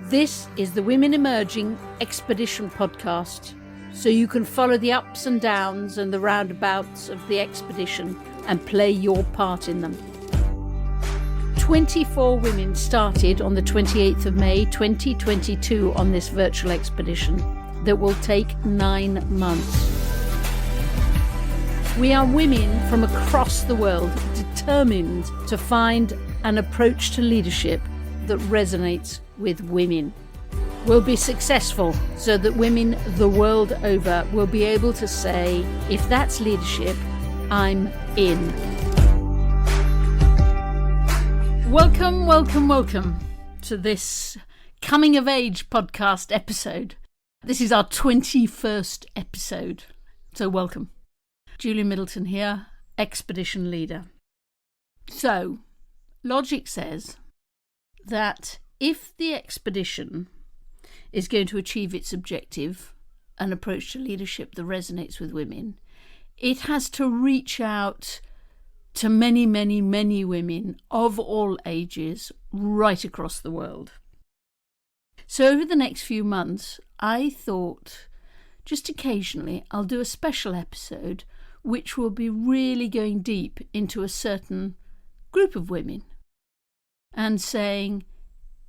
This is the Women Emerging Expedition podcast, so you can follow the ups and downs and the roundabouts of the expedition and play your part in them. 24 women started on the 28th of May 2022 on this virtual expedition that will take 9 months. We are women from across the world determined to find an approach to leadership that resonates with women. We'll be successful so that women the world over will be able to say, if that's leadership, I'm in. Welcome to this coming of age podcast episode. This is our 21st episode, so welcome. Julie Middleton here, expedition leader. So, logic says that if the expedition is going to achieve its objective, an approach to leadership that resonates with women, it has to reach out to many women of all ages right across the world. So over the next few months, I thought just occasionally I'll do a special episode which will be really going deep into a certain group of women and saying,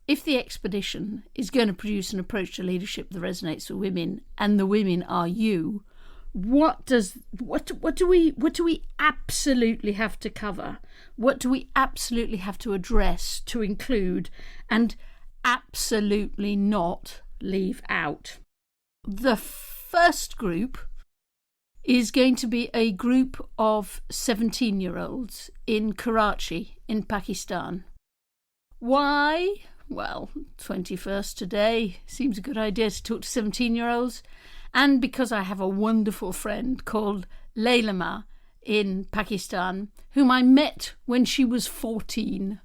if the expedition is going to produce an approach to leadership that resonates with women, and the women are you, what do we absolutely have to cover? What do we absolutely have to address, to include, and absolutely not leave out? The first group is going to be a group of 17-year-olds in Karachi, in Pakistan. Why? Well, 21st today seems a good idea to talk to 17-year-olds. And because I have a wonderful friend called Laylama in Pakistan, whom I met when she was 14.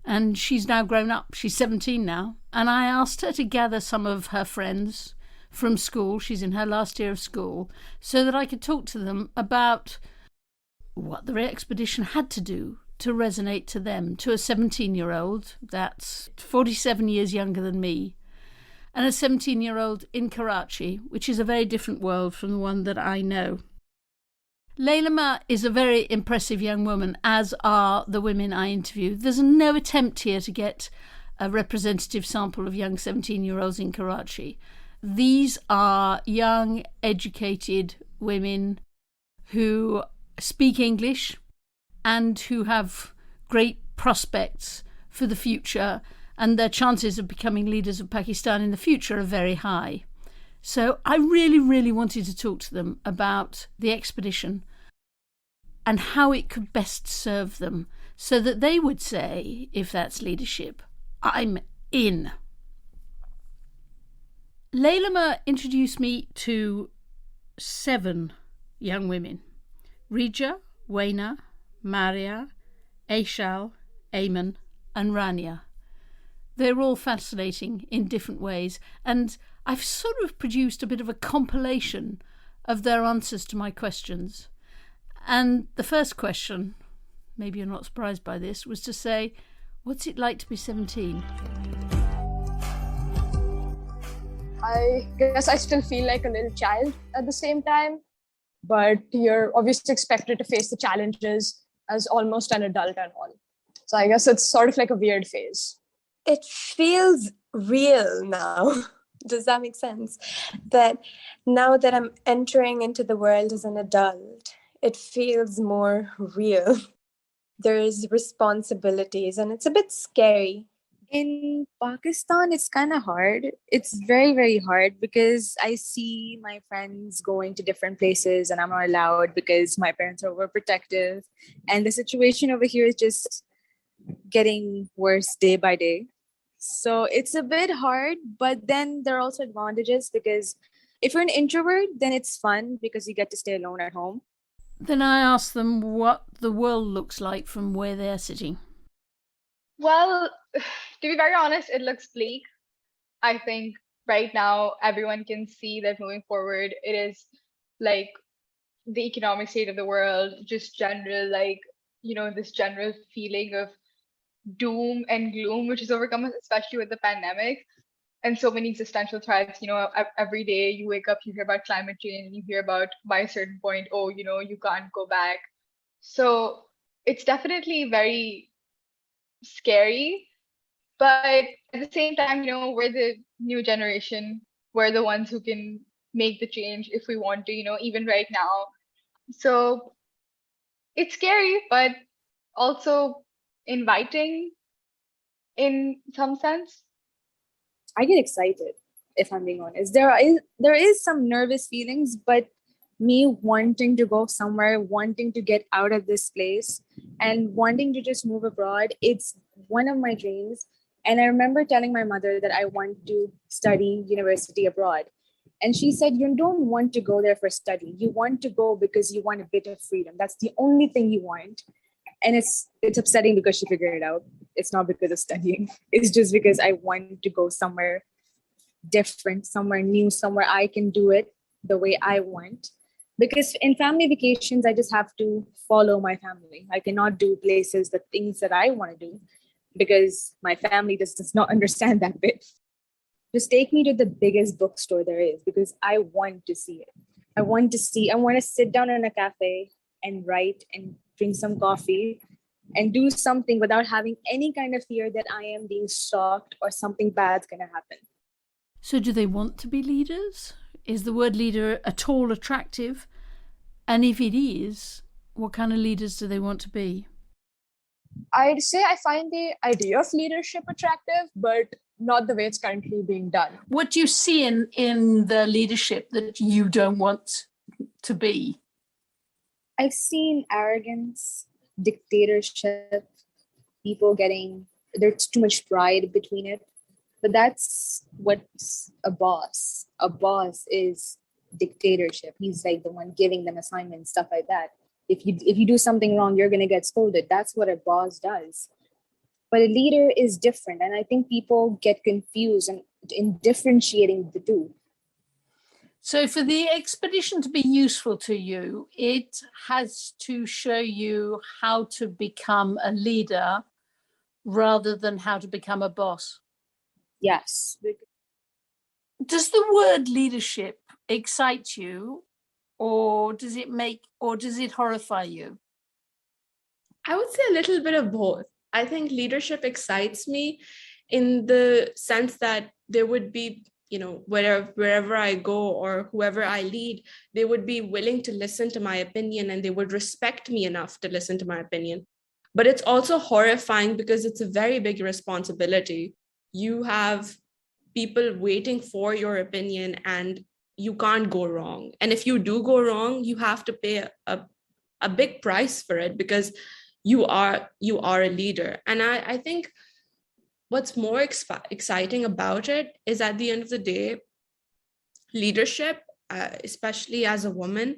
And she's now grown up. She's 17 now. And I asked her to gather some of her friends from school. She's in her last year of school, so that I could talk to them about what the expedition had to do to resonate to them, to a 17-year-old that's 47 years younger than me, and a 17-year-old in Karachi, which is a very different world from the one that I know. Laylama is a very impressive young woman, as are the women I interview. There's no attempt here to get a representative sample of young 17-year-olds in Karachi. These are young, educated women who speak English and who have great prospects for the future, and their chances of becoming leaders of Pakistan in the future are very high. So I really wanted to talk to them about the expedition and how it could best serve them, so that they would say, if that's leadership, I'm in. Laylama introduced me to 7 young women: Rija, Waina, Maria, Aishal, Ayman and Rania. They're all fascinating in different ways, and I've sort of produced a bit of a compilation of their answers to my questions. And the first question, maybe you're not surprised by this, was to say, what's it like to be 17? I guess I still feel like a little child at the same time, but you're obviously expected to face the challenges as almost an adult and all. So I guess it's sort of like a weird phase. It feels real now. Does that make sense? That now that I'm entering into the world as an adult, it feels more real. There's responsibilities and it's a bit scary. In Pakistan, it's kind of hard. It's very hard because I see my friends going to different places and I'm not allowed because my parents are overprotective. And the situation over here is just getting worse day by day. So it's a bit hard, but then there are also advantages, because if you're an introvert, then it's fun because you get to stay alone at home. Then I asked them what the world looks like from where they're sitting. Well, to be very honest, it looks bleak. I think right now everyone can see that moving forward, it is like the economic state of the world, just general, this general feeling of doom and gloom, which has overcome us, especially with the pandemic. and so many existential threats. Every day you wake up, you hear about climate change, and you hear about by a certain point, oh, you can't go back. So it's definitely very scary. But at the same time, we're the new generation. We're the ones who can make the change if we want to, even right now. So it's scary, but also inviting in some sense. I get excited, if I'm being honest. There is some nervous feelings, but me wanting to go somewhere, wanting to get out of this place, and wanting to just move abroad, it's one of my dreams. And I remember telling my mother that I want to study university abroad. And she said, you don't want to go there for study. You want to go because you want a bit of freedom. That's the only thing you want. And it's upsetting because she figured it out. It's not because of studying. It's just because I want to go somewhere different, somewhere new, somewhere I can do it the way I want. Because in family vacations, I just have to follow my family. I cannot do the things that I want to do, because my family just does not understand that bit. Just take me to the biggest bookstore there is, because I want to see it. I want to sit down in a cafe and write and drink some coffee and do something without having any kind of fear that I am being stalked or something bad's going to happen. So do they want to be leaders? Is the word leader at all attractive? And if it is, what kind of leaders do they want to be? I'd say I find the idea of leadership attractive, but not the way it's currently being done. What do you see in the leadership that you don't want to be? I've seen arrogance, dictatorship, people there's too much pride between it. But that's what's a boss. A boss is dictatorship. He's like the one giving them assignments, stuff like that. If you do something wrong, you're going to get scolded. That's what a boss does. But a leader is different. And I think people get confused in differentiating the two. So for the expedition to be useful to you, it has to show you how to become a leader rather than how to become a boss. Yes. Does the word leadership excite you, or does it horrify you? I would say a little bit of both. I think leadership excites me in the sense that there would be, wherever I go or whoever I lead, they would be willing to listen to my opinion and they would respect me enough to listen to my opinion. But it's also horrifying because it's a very big responsibility. You have people waiting for your opinion and you can't go wrong. And if you do go wrong, you have to pay a big price for it because you are a leader. And I think what's more exciting about it is at the end of the day, leadership, especially as a woman,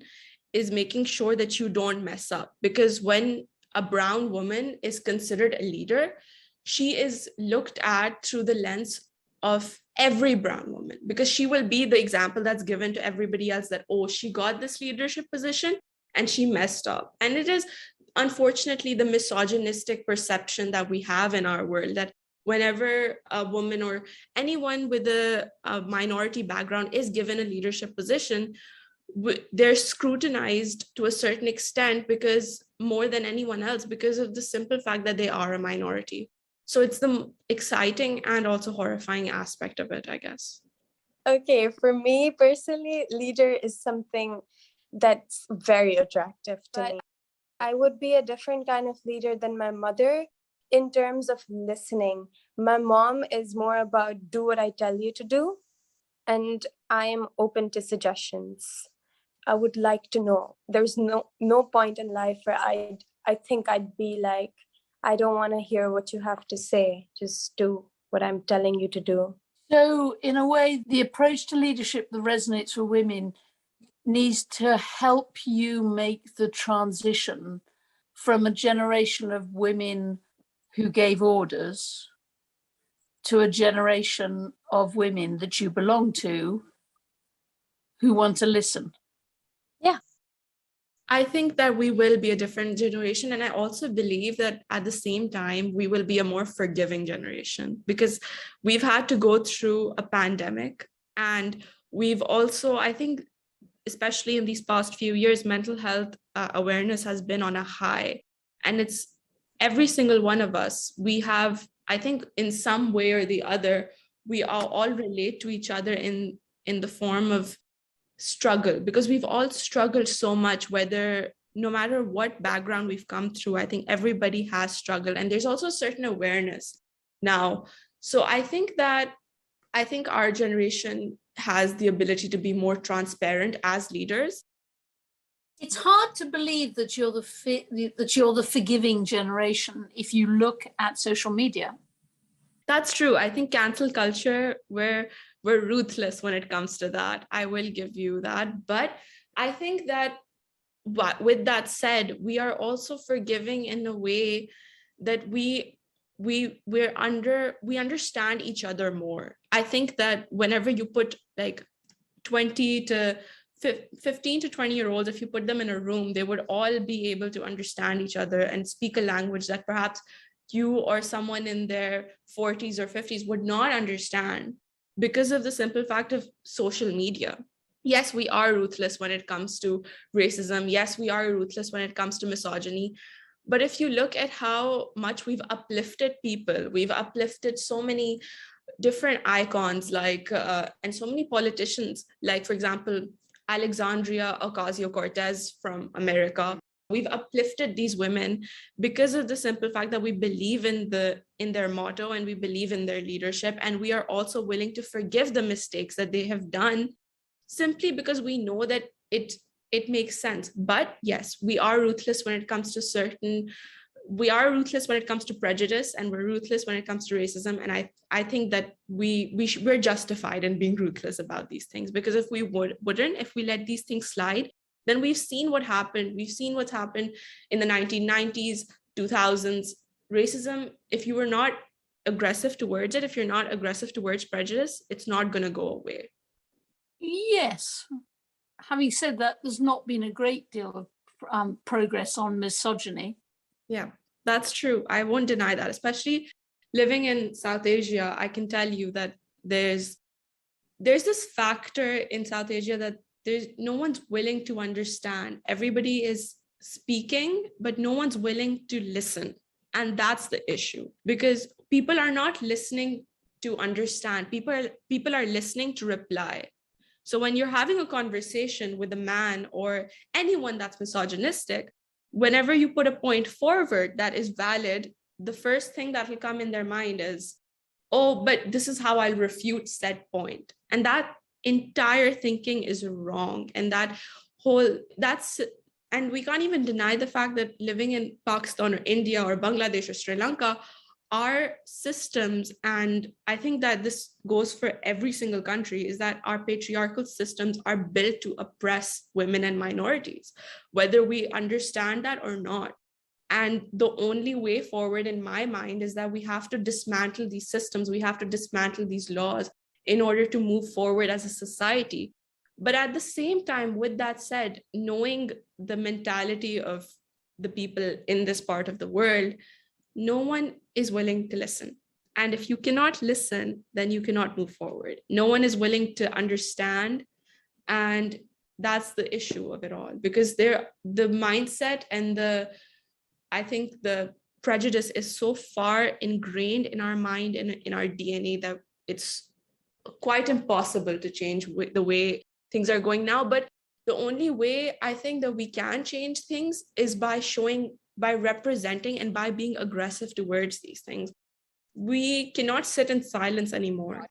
is making sure that you don't mess up. Because when a brown woman is considered a leader, she is looked at through the lens of every brown woman, because she will be the example that's given to everybody else that, oh, she got this leadership position and she messed up. And it is unfortunately the misogynistic perception that we have in our world, that whenever a woman or anyone with a minority background is given a leadership position, they're scrutinized to a certain extent, because more than anyone else, because of the simple fact that they are a minority. So it's the exciting and also horrifying aspect of it, I guess. Okay, for me personally, leader is something that's very attractive to me. I would be a different kind of leader than my mother in terms of listening. My mom is more about do what I tell you to do, and I am open to suggestions. I would like to know. There's no point in life where I think I'd be like, I don't want to hear what you have to say. Just do what I'm telling you to do. So in a way, the approach to leadership that resonates with women needs to help you make the transition from a generation of women who gave orders to a generation of women that you belong to who want to listen. Yeah. I think that we will be a different generation. And I also believe that at the same time, we will be a more forgiving generation because we've had to go through a pandemic. And we've also, I think, especially in these past few years, mental health awareness has been on a high. And it's every single one of us. We have, I think, in some way or the other, we all relate to each other in the form of struggle, because we've all struggled so much, whether no matter what background we've come through. I think everybody has struggled, and there's also a certain awareness now. So I think our generation has the ability to be more transparent as leaders. It's hard to believe that you're the forgiving generation if you look at social media. That's true. I think cancel culture, we're ruthless when it comes to that. I will give you that. But I think that with that said, we are also forgiving in a way that we understand each other more. I think that whenever you put like 20 to 15 to 20-year-olds, if you put them in a room, they would all be able to understand each other and speak a language that perhaps you or someone in their 40s or 50s would not understand, because of the simple fact of social media. Yes, we are ruthless when it comes to racism. Yes, we are ruthless when it comes to misogyny. But if you look at how much we've uplifted people, we've uplifted so many different icons, like and so many politicians, like, for example, Alexandria Ocasio-Cortez from America. We've uplifted these women because of the simple fact that we believe in their motto, and we believe in their leadership, and we are also willing to forgive the mistakes that they have done, simply because we know that it makes sense. But yes, we are ruthless when it comes to prejudice, and we're ruthless when it comes to racism. And I think that we're justified in being ruthless about these things, because if we if we let these things slide, then we've seen what happened. We've seen what's happened in the 1990s, 2000s. Racism, if you were not aggressive towards it, if you're not aggressive towards prejudice, it's not going to go away. Yes. Having said that, there's not been a great deal of progress on misogyny. Yeah, that's true. I won't deny that. Especially living in South Asia, I can tell you that there's this factor in South Asia that there's no one's willing to understand. Everybody is speaking, but no one's willing to listen. And that's the issue, because people are not listening to understand. People are listening to reply. So when you're having a conversation with a man or anyone that's misogynistic, whenever you put a point forward that is valid, the first thing that will come in their mind is, oh, but this is how I'll refute said point. And that entire thinking is wrong. And and we can't even deny the fact that living in Pakistan or India or Bangladesh or Sri Lanka, our systems, and I think that this goes for every single country, is that our patriarchal systems are built to oppress women and minorities, whether we understand that or not. And the only way forward, in my mind, is that we have to dismantle these systems. We have to dismantle these laws in order to move forward as a society. But at the same time, with that said, knowing the mentality of the people in this part of the world, no one is willing to listen. And if you cannot listen, then you cannot move forward. No one is willing to understand. And that's the issue of it all, because the mindset and I think the prejudice is so far ingrained in our mind and in our DNA that it's quite impossible to change the way things are going now. But the only way I think that we can change things is by representing and by being aggressive towards these things. We cannot sit in silence anymore.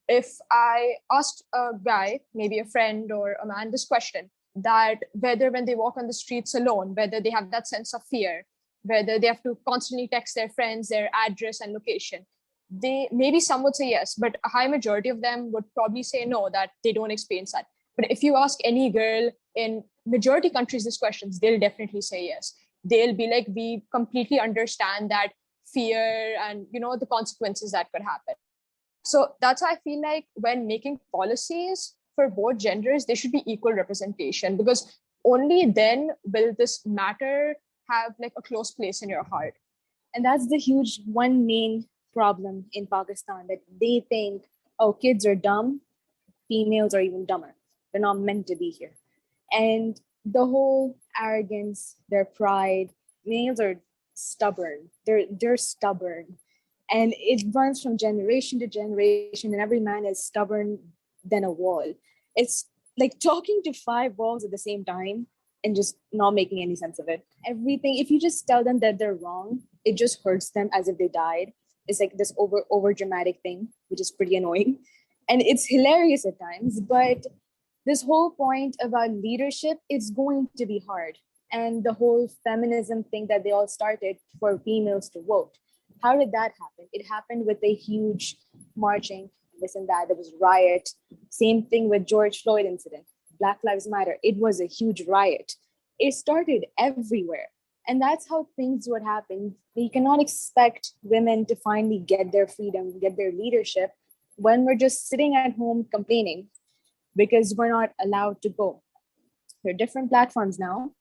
If I asked a guy, maybe a friend or a man, this question, that whether when they walk on the streets alone, whether they have that sense of fear, whether they have to constantly text their friends their address and location, maybe some would say yes, but a high majority of them would probably say no, that they don't experience that. But if you ask any girl in majority countries these questions, they'll definitely say yes. They'll be like, we completely understand that fear and the consequences that could happen. So that's why I feel like when making policies for both genders, there should be equal representation, because only then will this matter have like a close place in your heart. And that's the huge one main problem in Pakistan, that they think, oh, kids are dumb, females are even dumber. They're not meant to be here. And the whole arrogance, their pride, males are stubborn. They're stubborn. And it runs from generation to generation, and every man is stubborn than a wall. It's like talking to five walls at the same time and just not making any sense of it. Everything, if you just tell them that they're wrong, it just hurts them as if they died. It's like this over dramatic thing, which is pretty annoying. And it's hilarious at times, but this whole point about leadership is going to be hard. And the whole feminism thing that they all started for females to vote. How did that happen? It happened with a huge marching, this and that. There was riot. Same thing with George Floyd incident. Black Lives Matter. It was a huge riot. It started everywhere. And that's how things would happen. We cannot expect women to finally get their freedom, get their leadership when we're just sitting at home complaining because we're not allowed to go. There are different platforms now.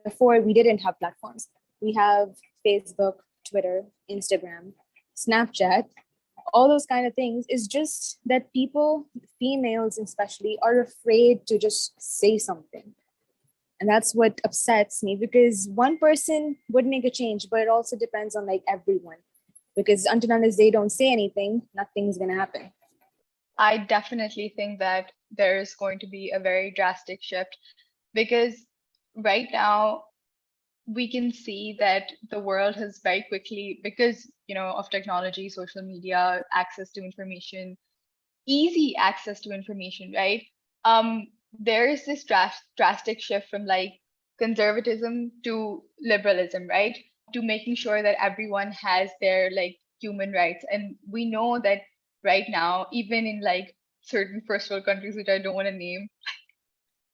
Before, we didn't have platforms. We have Facebook, Twitter, Instagram, Snapchat, all those kind of things. Is just that people, females especially, are afraid to just say something. And that's what upsets me, because one person would make a change, but it also depends on like everyone. Because until unless they don't say anything, nothing's gonna happen. I definitely think that there's going to be a very drastic shift, because right now we can see that the world has very quickly, because of technology, social media, access to information, easy access to information, right? There is this drastic shift from like conservatism to liberalism, right? To making sure that everyone has their like human rights. And we know that right now, even in like certain first world countries, which I don't want to name,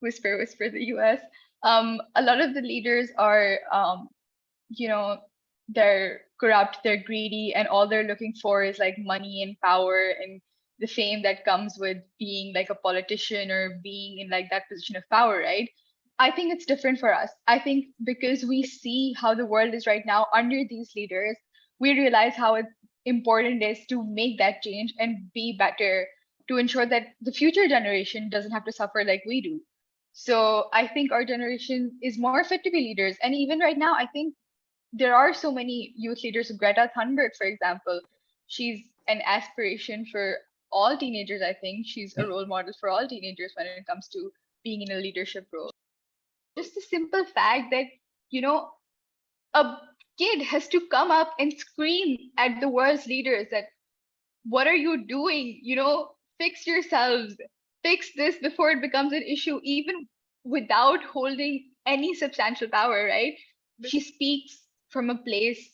whisper, the US, a lot of the leaders are, they're corrupt, they're greedy, and all they're looking for is like money and power and the fame that comes with being like a politician or being in like that position of power, right? I think it's different for us. I think because we see how the world is right now under these leaders, we realize how important it is to make that change and be better, to ensure that the future generation doesn't have to suffer like we do. So I think our generation is more fit to be leaders. And even right now, I think there are so many youth leaders. Greta Thunberg, for example, she's an aspiration for all teenagers. I think she's a role model for all teenagers when it comes to being in a leadership role. Just the simple fact that, a kid has to come up and scream at the world's leaders that, what are you doing? Fix yourselves, fix this before it becomes an issue, even without holding any substantial power, right? She speaks from a place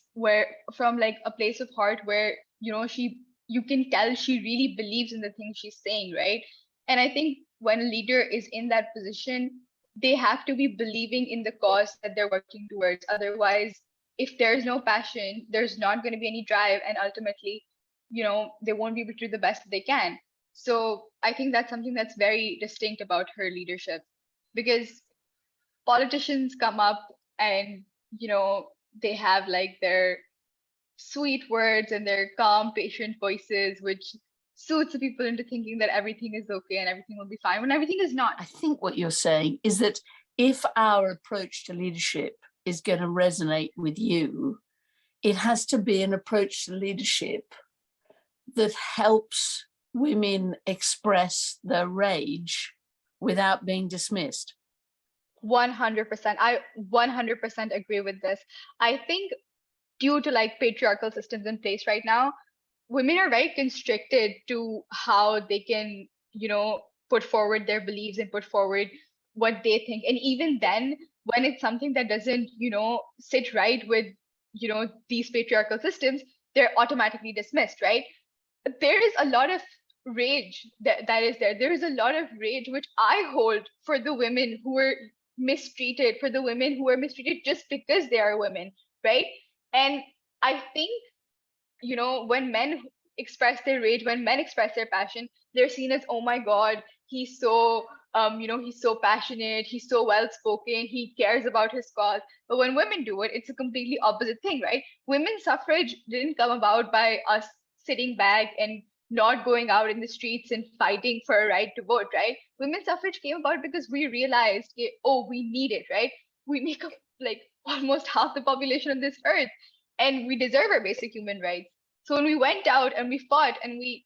from like a place of heart where, you can tell she really believes in the things she's saying, right? And I think when a leader is in that position, they have to be believing in the cause that they're working towards. Otherwise, if there's no passion, there's not going to be any drive, and ultimately, they won't be able to do the best that they can. So I think that's something that's very distinct about her leadership, because politicians come up and, they have like their sweet words and their calm, patient voices, which suits the people into thinking that everything is okay and everything will be fine when everything is not. I think what you're saying is that if our approach to leadership is going to resonate with you, it has to be an approach to leadership that helps women express their rage without being dismissed. 100%. I 100% agree with this. I think due to like patriarchal systems in place right now, women are very constricted to how they can, put forward their beliefs and put forward what they think. And even then, when it's something that doesn't, sit right with, these patriarchal systems, they're automatically dismissed, right? There is a lot of rage that is there. There is a lot of rage which I hold for the women who were mistreated, for the women who were mistreated just because they are women, right? And I think, when men express their rage, when men express their passion, they're seen as, oh my God, he's so he's so passionate, he's so well spoken, he cares about his cause. But when women do it, it's a completely opposite thing, right? Women's suffrage didn't come about by us sitting back and not going out in the streets and fighting for a right to vote, right? Women's suffrage came about because we realized, oh, we need it, right? We make up like almost half the population of this earth, and we deserve our basic human rights. So when we went out and we fought and we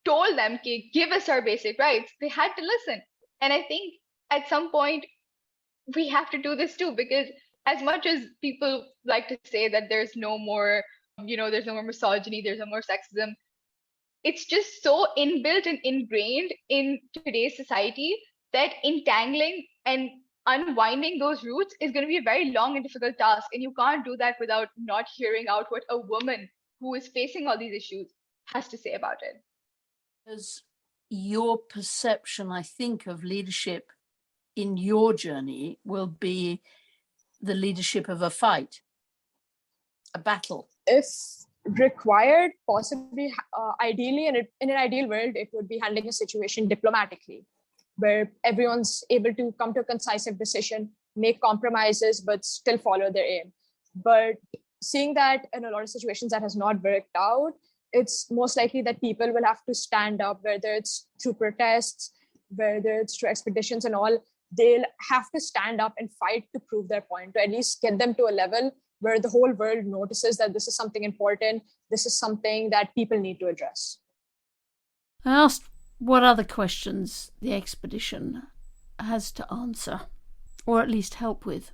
told them, okay, give us our basic rights, they had to listen. And I think at some point we have to do this too, because as much as people like to say that there's no more, there's no more misogyny, there's no more sexism, it's just so inbuilt and ingrained in today's society that entangling and unwinding those roots is going to be a very long and difficult task. And you can't do that without not hearing out what a woman who is facing all these issues has to say about it. Because your perception, I think, of leadership in your journey will be the leadership of a fight, a battle. If required, possibly, ideally, and in an ideal world, it would be handling a situation diplomatically, where everyone's able to come to a concisive decision, make compromises, but still follow their aim. But seeing that in a lot of situations that has not worked out, it's most likely that people will have to stand up, whether it's through protests, whether it's through expeditions and all. They'll have to stand up and fight to prove their point, to at least get them to a level where the whole world notices that this is something important, this is something that people need to address. I asked what other questions the expedition has to answer, or at least help with.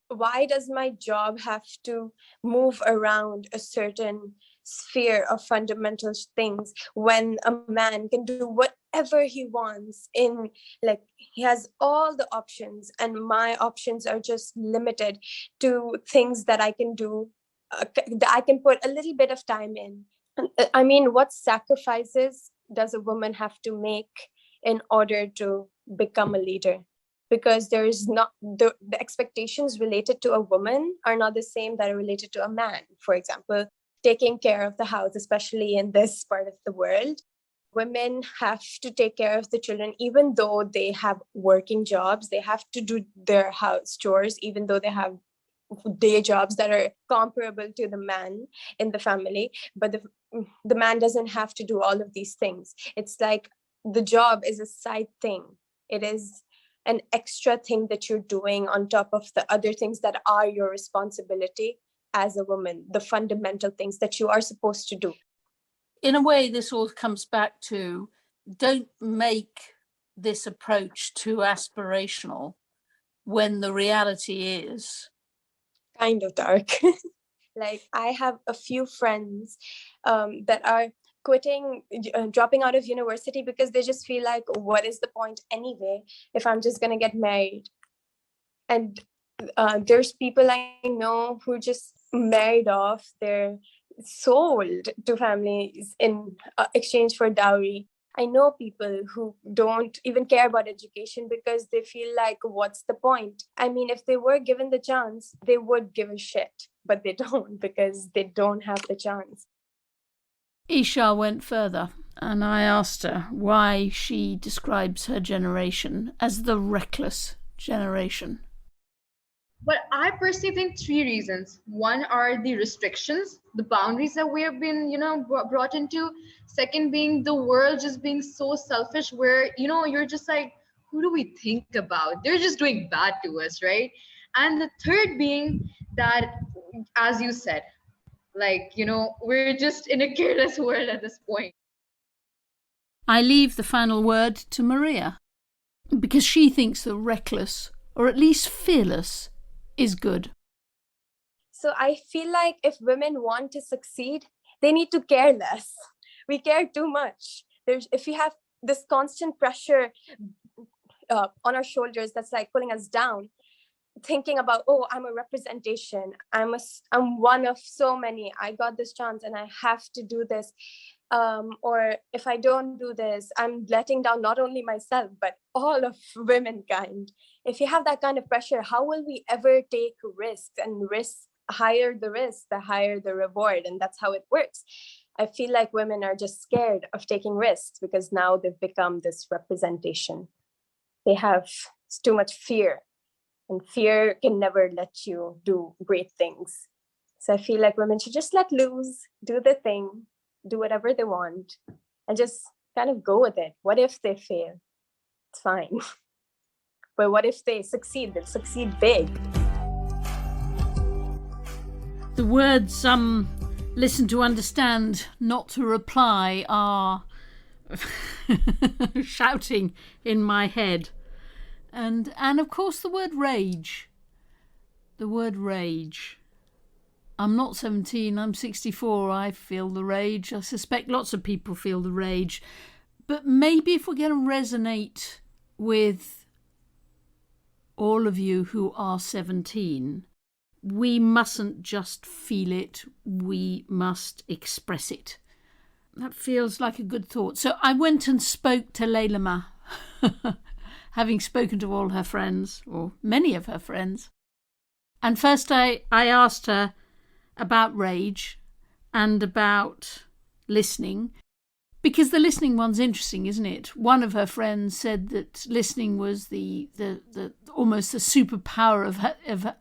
Why does my job have to move around a certain sphere of fundamental things when a man can do whatever he wants he has all the options, and my options are just limited to things that I can do, that I can put a little bit of time in. I mean, what sacrifices does a woman have to make in order to become a leader? Because there is not the expectations related to a woman are not the same that are related to a man. For example, taking care of the house, especially in this part of the world, women have to take care of the children, even though they have working jobs. They have to do their house chores, even though they have day jobs that are comparable to the man in the family. But the man doesn't have to do all of these things. It's like the job is a side thing. It is an extra thing that you're doing on top of the other things that are your responsibility as a woman, the fundamental things that you are supposed to do. In a way, this all comes back to, don't make this approach too aspirational when the reality is kind of dark. Like, I have a few friends that are quitting, dropping out of university because they just feel like, what is the point anyway if I'm just going to get married? And there's people I know who just married off their soul to families in exchange for dowry. I know people who don't even care about education because they feel like, what's the point? I mean, if they were given the chance, they would give a shit, but they don't, because they don't have the chance. Isha went further, and I asked her why she describes her generation as the reckless generation. But I personally think three reasons. One are the restrictions, the boundaries that we have been, brought into. Second being the world just being so selfish where, you're just like, who do we think about? They're just doing bad to us, right? And the third being that, as you said, we're just in a careless world at this point. I leave the final word to Maria, because she thinks the reckless, or at least fearless, is good. So I feel like if women want to succeed, they need to care less. We care too much. If we have this constant pressure on our shoulders that's like pulling us down, thinking about, oh, I'm a representation, I'm one of so many, I got this chance and I have to do this, or if I don't do this, I'm letting down not only myself but all of womankind. If you have that kind of pressure, how will we ever take risks? And higher the risk, the higher the reward, and that's how it works. I feel like women are just scared of taking risks because now they've become this representation. They have too much fear, and fear can never let you do great things. So I feel like women should just let loose, do their thing, do whatever they want, and just kind of go with it. What if they fail? It's fine. But what if they succeed? They'll succeed big. The words listen to understand, not to reply are shouting in my head. And of course the word rage. The word rage. I'm not 17, I'm 64. I feel the rage. I suspect lots of people feel the rage. But maybe if we're going to resonate with all of you who are 17, we mustn't just feel it, we must express it. That feels like a good thought. So I went and spoke to Laylama, having spoken to all her friends, or many of her friends. And first I asked her about rage and about listening, because the listening one's interesting, isn't it? One of her friends said that listening was the almost the superpower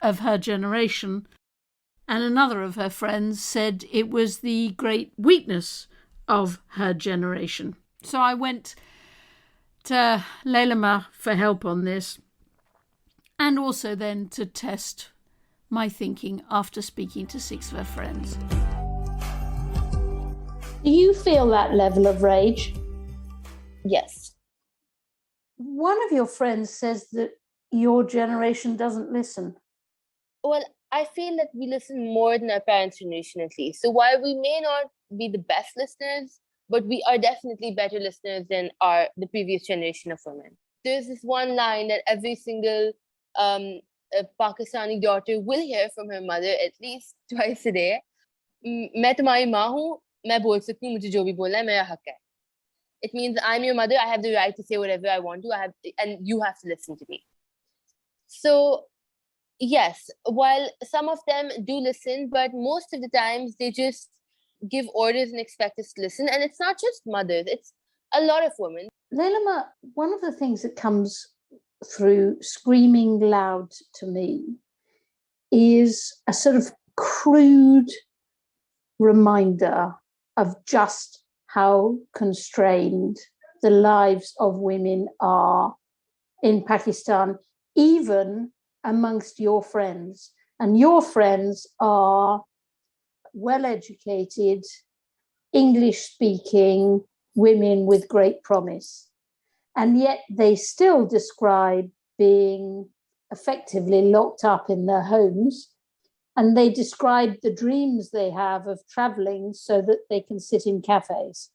of her generation, and another of her friends said it was the great weakness of her generation. So I went to Laylama for help on this, and also then to test my thinking after speaking to 6 of her friends. Do you feel that level of rage? Yes. One of your friends says that your generation doesn't listen. Well, I feel that we listen more than our parents' generation, at least. So while we may not be the best listeners, but we are definitely better listeners than the previous generation of women. There's this one line that every single Pakistani daughter will hear from her mother at least twice a day. मैं तुम्हारी माँ हूँ, मैं बोल सकती हूँ, मुझे जो भी बोलना है मेरा हक है. It means I'm your mother, I have the right to say whatever I want to, and you have to listen to me. So yes, while some of them do listen, but most of the times they just give orders and expect us to listen. And it's not just mothers, it's a lot of women. Laylama, one of the things that comes through screaming loud to me is a sort of crude reminder of just how constrained the lives of women are in Pakistan, even amongst your friends. And your friends are well-educated, English-speaking women with great promise. And yet they still describe being effectively locked up in their homes. And they describe the dreams they have of traveling so that they can sit in cafes.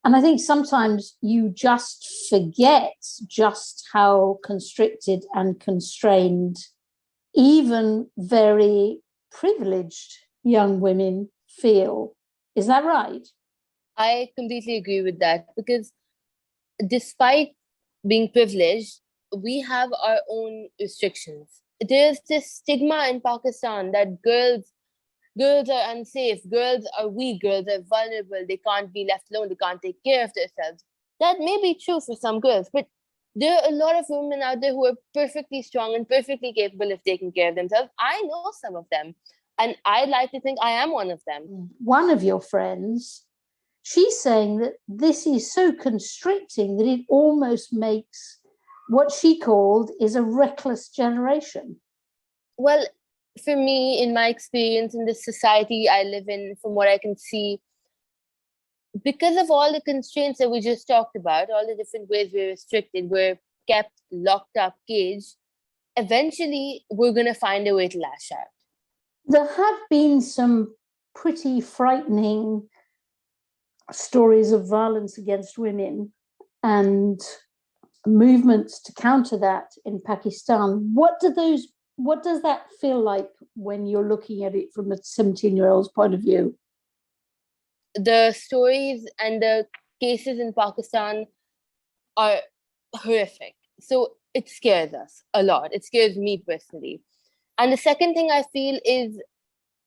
And I think sometimes you just forget just how constricted and constrained even very privileged young women feel. Is that right? I completely agree with that, because despite being privileged, we have our own restrictions. There's this stigma in Pakistan that girls are unsafe, girls are weak, girls are vulnerable, they can't be left alone, they can't take care of themselves. That may be true for some girls, but there are a lot of women out there who are perfectly strong and perfectly capable of taking care of themselves. I know some of them, and I like to think I am one of them. One of your friends, she's saying that this is so constricting that it almost makes what she called is a reckless generation. Well, for me, in my experience in this society I live in, from what I can see, because of all the constraints that we just talked about, all the different ways we're restricted, we're kept locked up, caged, eventually we're going to find a way to lash out. There have been some pretty frightening stories of violence against women and movements to counter that in Pakistan. What does that feel like when you're looking at it from a 17-year-old's point of view? The stories and the cases in Pakistan are horrific. So it scares us a lot. It scares me personally. And the second thing I feel is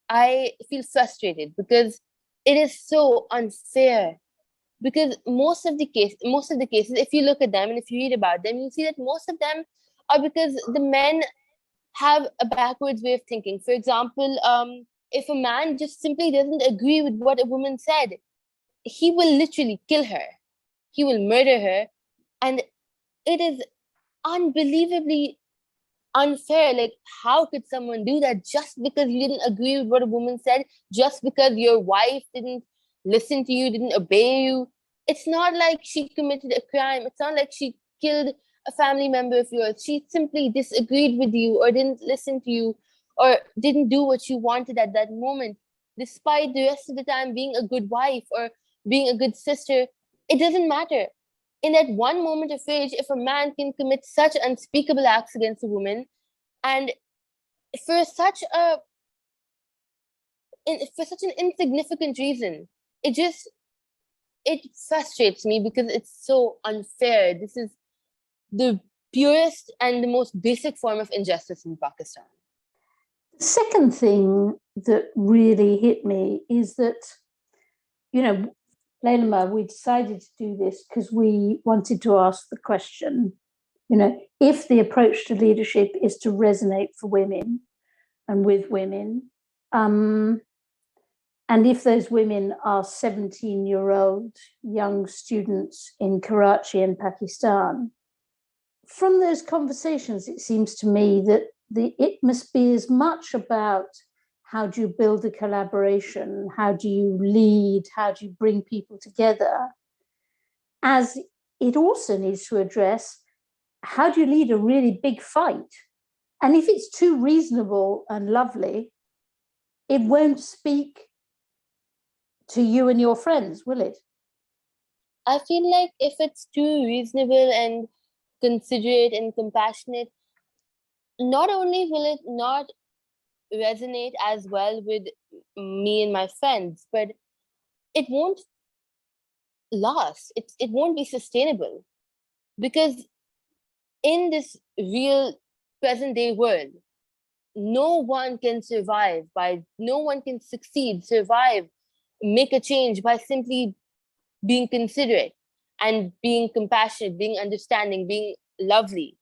I feel frustrated, because it is so unfair. Because most of the cases, if you look at them and if you read about them, you see that most of them are because the men have a backwards way of thinking. For example, if a man just simply doesn't agree with what a woman said, he will literally kill her. He will murder her. And it is unbelievably unfair. Like, how could someone do that just because you didn't agree with what a woman said, just because your wife didn't listen to you, didn't obey you? It's not like she committed a crime. It's not like she killed a family member of yours. She simply disagreed with you or didn't listen to you or didn't do what you wanted at that moment, despite the rest of the time being a good wife or being a good sister. It doesn't matter. In that one moment of rage, if a man can commit such unspeakable acts against a woman, and for such an insignificant reason, it frustrates me because it's so unfair. This is the purest and the most basic form of injustice in Pakistan. The second thing that really hit me is that, Lailama, we decided to do this because we wanted to ask the question, if the approach to leadership is to resonate for women and with women, and if those women are 17-year-old young students in Karachi and Pakistan, from those conversations, it seems to me that it must be as much about how do you build a collaboration, how do you lead, how do you bring people together, as it also needs to address how do you lead a really big fight. And if it's too reasonable and lovely, it won't speak to you and your friends, will it? I feel like if it's too reasonable and considerate and compassionate, not only will it not resonate as well with me and my friends, but it won't last. It won't be sustainable. Because in this real present day world, no one can survive no one can succeed, survive, make a change by simply being considerate and being compassionate, being understanding, being lovely.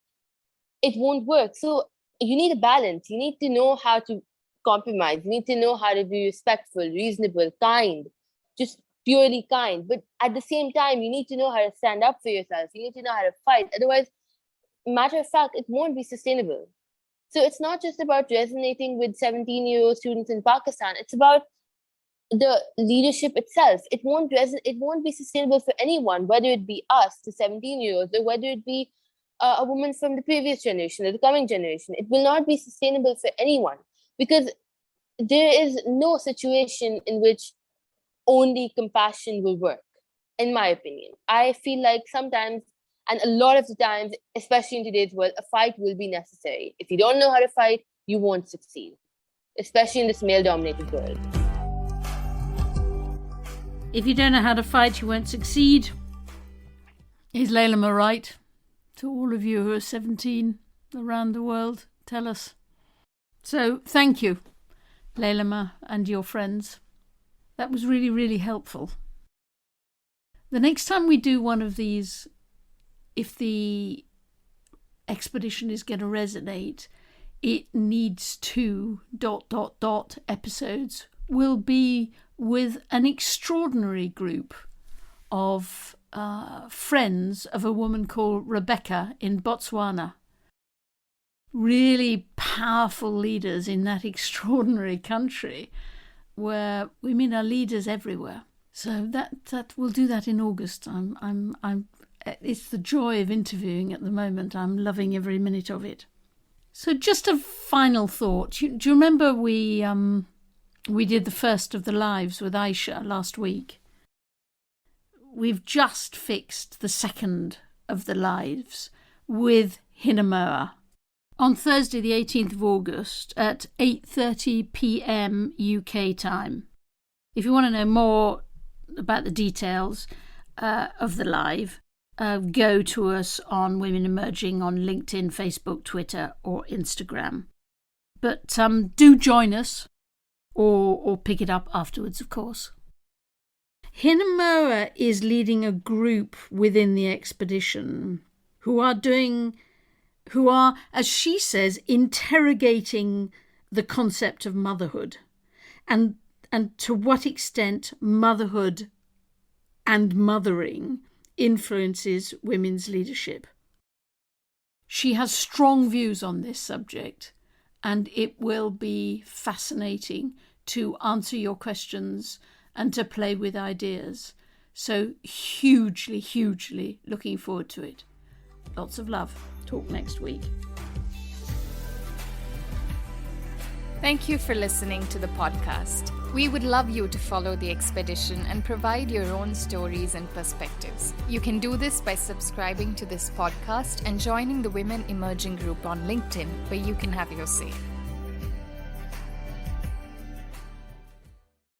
It won't work. So you need a balance. You need to know how to compromise. You need to know how to be respectful, reasonable, kind, just purely kind. But at the same time, you need to know how to stand up for yourself. You need to know how to fight. Otherwise, matter of fact, it won't be sustainable. So it's not just about resonating with 17-year-old students in Pakistan. It's about the leadership itself. It won't be sustainable for anyone, whether it be us, the 17-year-olds, or whether it be a woman from the previous generation or the coming generation. It will not be sustainable for anyone because there is no situation in which only compassion will work, in my opinion. I feel like sometimes, and a lot of the times, especially in today's world, a fight will be necessary. If you don't know how to fight, you won't succeed, especially in this male-dominated world. If you don't know how to fight, you won't succeed. Is Lailama right? To all of you who are 17 around the world, tell us. So thank you, Lailama and your friends. That was really, really helpful. The next time we do one of these, if the expedition is going to resonate, it needs to ... episodes, will be with an extraordinary group of friends of a woman called Rebecca in Botswana. Really powerful leaders in that extraordinary country where women are leaders everywhere. So that we'll do that in August. It's the joy of interviewing at the moment. I'm loving every minute of it. So just a final thought. Do you remember we did the first of the lives with Aisha last week? We've just fixed the second of the lives with Hinamoa on Thursday the 18th of August at 8:30 p.m. UK time. If you want to know more about the details of the live, go to us on Women Emerging on LinkedIn, Facebook, Twitter or Instagram. But do join us or pick it up afterwards, of course. Hinamoa is leading a group within the expedition who are, as she says, interrogating the concept of motherhood and to what extent motherhood and mothering influences women's leadership. She has strong views on this subject, and it will be fascinating to answer your questions and to play with ideas. So hugely, hugely looking forward to it. Lots of love. Talk next week. Thank you for listening to the podcast. We would love you to follow the expedition and provide your own stories and perspectives. You can do this by subscribing to this podcast and joining the Women Emerging group on LinkedIn, where you can have your say.